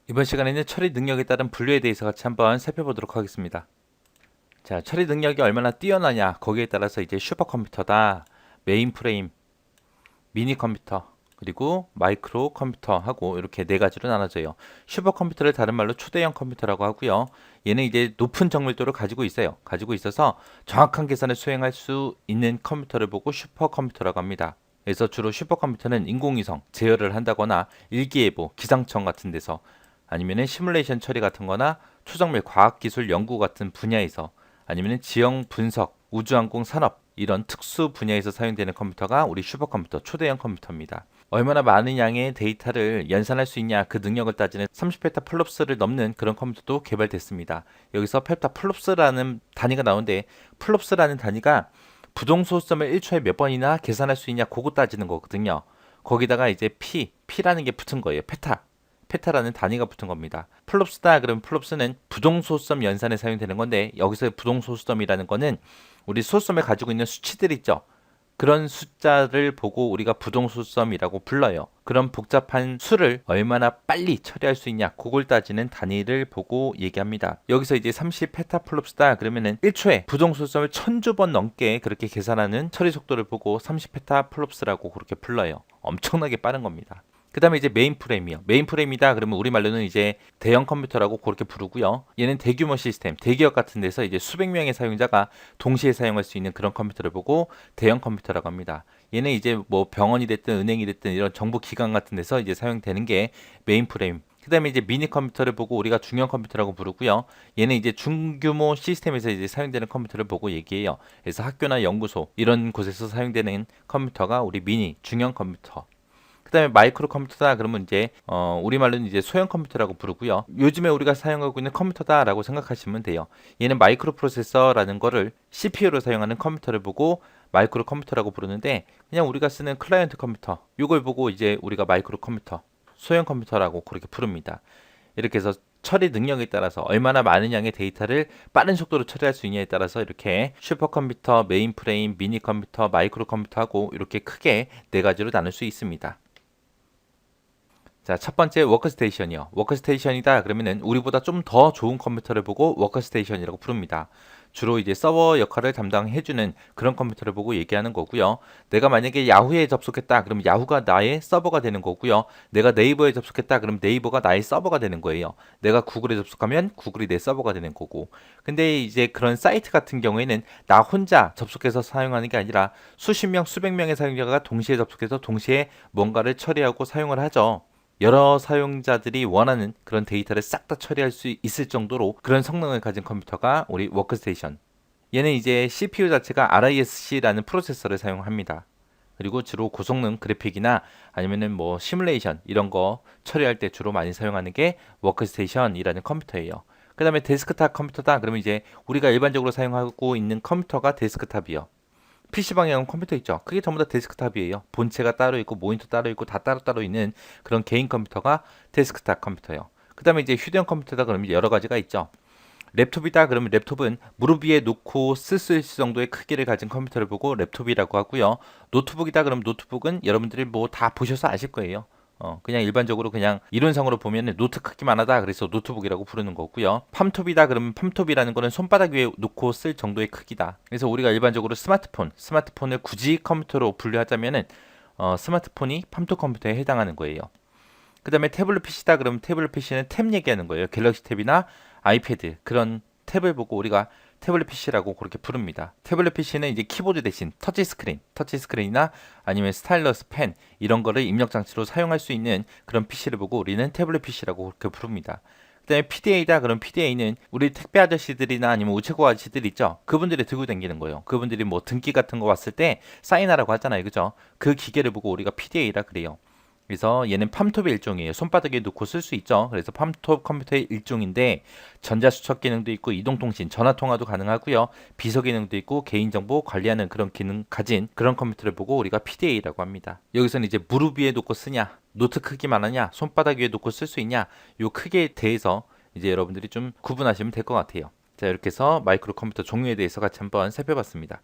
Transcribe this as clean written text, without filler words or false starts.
이번 시간에는 처리 능력에 따른 분류에 대해서 같이 한번 살펴보도록 하겠습니다. 자, 처리 능력이 얼마나 뛰어나냐, 거기에 따라서 이제 슈퍼컴퓨터다, 메인프레임, 미니 컴퓨터, 그리고 마이크로 컴퓨터하고 이렇게 네 가지로 나눠져요. 슈퍼컴퓨터를 다른 말로 초대형 컴퓨터라고 하고요. 얘는 이제 높은 정밀도를 가지고 있어요. 가지고 있어서 정확한 계산을 수행할 수 있는 컴퓨터를 보고 슈퍼컴퓨터라고 합니다. 그래서 주로 슈퍼컴퓨터는 인공위성 제어를 한다거나 일기예보, 기상청 같은 데서 아니면은 시뮬레이션 처리 같은 거나 초정밀 과학기술 연구 같은 분야에서 아니면은 지형 분석, 우주항공 산업 이런 특수 분야에서 사용되는 컴퓨터가 우리 슈퍼컴퓨터, 초대형 컴퓨터입니다. 얼마나 많은 양의 데이터를 연산할 수 있냐 그 능력을 따지는 30페타플롭스를 넘는 그런 컴퓨터도 개발됐습니다. 여기서 페타플롭스라는 단위가 나오는데 플롭스라는 단위가 부동소수점을 1초에 몇 번이나 계산할 수 있냐 그거 따지는 거거든요. 거기다가 이제 P라는 게 붙은 거예요. 페타라는 단위가 붙은 겁니다. 플롭스다 그러면 플롭스는 부동소수점 연산에 사용되는 건데 여기서 부동소수점이라는 거는 우리 소수점에 가지고 있는 수치들 있죠. 그런 숫자를 보고 우리가 부동소수점이라고 불러요. 그런 복잡한 수를 얼마나 빨리 처리할 수 있냐 그걸 따지는 단위를 보고 얘기합니다. 여기서 이제 30페타플롭스다 그러면은 1초에 부동소수점을 1000조 번 넘게 그렇게 계산하는 처리 속도를 보고 30페타플롭스라고 그렇게 불러요. 엄청나게 빠른 겁니다. 그 다음에 이제 메인프레임이요. 메인프레임이다 그러면 우리말로는 이제 대형 컴퓨터라고 그렇게 부르고요. 얘는 대규모 시스템, 대기업 같은 데서 이제 수백 명의 사용자가 동시에 사용할 수 있는 그런 컴퓨터를 보고 대형 컴퓨터라고 합니다. 얘는 이제 뭐 병원이 됐든 은행이 됐든 이런 정부 기관 같은 데서 이제 사용되는 게 메인프레임. 그 다음에 이제 미니 컴퓨터를 보고 우리가 중형 컴퓨터라고 부르고요. 얘는 이제 중규모 시스템에서 이제 사용되는 컴퓨터를 보고 얘기해요. 그래서 학교나 연구소 이런 곳에서 사용되는 컴퓨터가 우리 미니, 중형 컴퓨터. 그다음에 마이크로 컴퓨터다 그러면 이제 우리말로는 이제 소형 컴퓨터라고 부르고요. 요즘에 우리가 사용하고 있는 컴퓨터다라고 생각하시면 돼요. 얘는 마이크로 프로세서라는 거를 CPU로 사용하는 컴퓨터를 보고 마이크로 컴퓨터라고 부르는데 그냥 우리가 쓰는 클라이언트 컴퓨터 이걸 보고 이제 우리가 마이크로 컴퓨터, 소형 컴퓨터라고 그렇게 부릅니다. 이렇게 해서 처리 능력에 따라서 얼마나 많은 양의 데이터를 빠른 속도로 처리할 수 있냐에 따라서 이렇게 슈퍼컴퓨터, 메인프레임, 미니 컴퓨터, 마이크로 컴퓨터하고 이렇게 크게 네 가지로 나눌 수 있습니다. 자, 첫 번째 워크스테이션이요. 워크스테이션이다 그러면은 우리보다 좀 더 좋은 컴퓨터를 보고 워크스테이션이라고 부릅니다. 주로 이제 서버 역할을 담당해주는 그런 컴퓨터를 보고 얘기하는 거고요. 내가 만약에 야후에 접속했다 그러면 야후가 나의 서버가 되는 거고요. 내가 네이버에 접속했다 그러면 네이버가 나의 서버가 되는 거예요. 내가 구글에 접속하면 구글이 내 서버가 되는 거고. 근데 이제 그런 사이트 같은 경우에는 나 혼자 접속해서 사용하는 게 아니라 수십 명, 수백 명의 사용자가 동시에 접속해서 동시에 뭔가를 처리하고 사용을 하죠. 여러 사용자들이 원하는 그런 데이터를 싹 다 처리할 수 있을 정도로 그런 성능을 가진 컴퓨터가 우리 워크스테이션. 얘는 이제 CPU 자체가 RISC라는 프로세서를 사용합니다. 그리고 주로 고성능 그래픽이나 아니면은 뭐 시뮬레이션 이런 거 처리할 때 주로 많이 사용하는 게 워크스테이션이라는 컴퓨터예요. 그 다음에 데스크탑 컴퓨터다. 그러면 이제 우리가 일반적으로 사용하고 있는 컴퓨터가 데스크탑이요. PC방에 컴퓨터 있죠. 그게 전부 다 데스크탑이에요. 본체가 따로 있고 모니터 따로 있고 다 따로따로 있는 그런 개인 컴퓨터가 데스크탑 컴퓨터예요. 그 다음에 이제 휴대용 컴퓨터다 그러면 여러 가지가 있죠. 랩톱이다 그러면 랩톱은 무릎 위에 놓고 쓸 수 있을 정도의 크기를 가진 컴퓨터를 보고 랩톱이라고 하고요. 노트북이다 그러면 노트북은 여러분들이 뭐 다 보셔서 아실 거예요. 그냥 일반적으로 그냥 이론상으로 보면 노트 크기만 하다 그래서 노트북이라고 부르는 거고요. 팜톱이다 그러면 팜톱이라는 거는 손바닥 위에 놓고 쓸 정도의 크기다. 그래서 우리가 일반적으로 스마트폰을 굳이 컴퓨터로 분류하자면은 스마트폰이 팜톱 컴퓨터에 해당하는 거예요. 그 다음에 태블릿 PC다 그러면 태블릿 PC는 탭 얘기하는 거예요. 갤럭시 탭이나 아이패드 그런 탭을 보고 우리가 태블릿 PC라고 그렇게 부릅니다. 태블릿 PC는 이제 키보드 대신 터치스크린이나 아니면 스타일러스 펜 이런 거를 입력 장치로 사용할 수 있는 그런 PC를 보고 우리는 태블릿 PC라고 그렇게 부릅니다. 그다음에 PDA다 그럼 PDA는 우리 택배 아저씨들이나 아니면 우체국 아저씨들 있죠. 그분들이 들고 다니는 거예요. 그분들이 뭐 등기 같은 거 왔을 때 사인하라고 하잖아요. 그죠? 그 기계를 보고 우리가 PDA라 그래요. 그래서 얘는 팜톱의 일종이에요. 손바닥에 놓고 쓸 수 있죠. 그래서 팜톱 컴퓨터의 일종인데 전자수첩 기능도 있고 이동통신, 전화통화도 가능하고요. 비서 기능도 있고 개인정보 관리하는 그런 기능 가진 그런 컴퓨터를 보고 우리가 PDA라고 합니다. 여기서는 이제 무릎 위에 놓고 쓰냐, 노트 크기만 하냐, 손바닥 위에 놓고 쓸 수 있냐, 요 크기에 대해서 이제 여러분들이 좀 구분하시면 될 것 같아요. 자, 이렇게 해서 마이크로 컴퓨터 종류에 대해서 같이 한번 살펴봤습니다.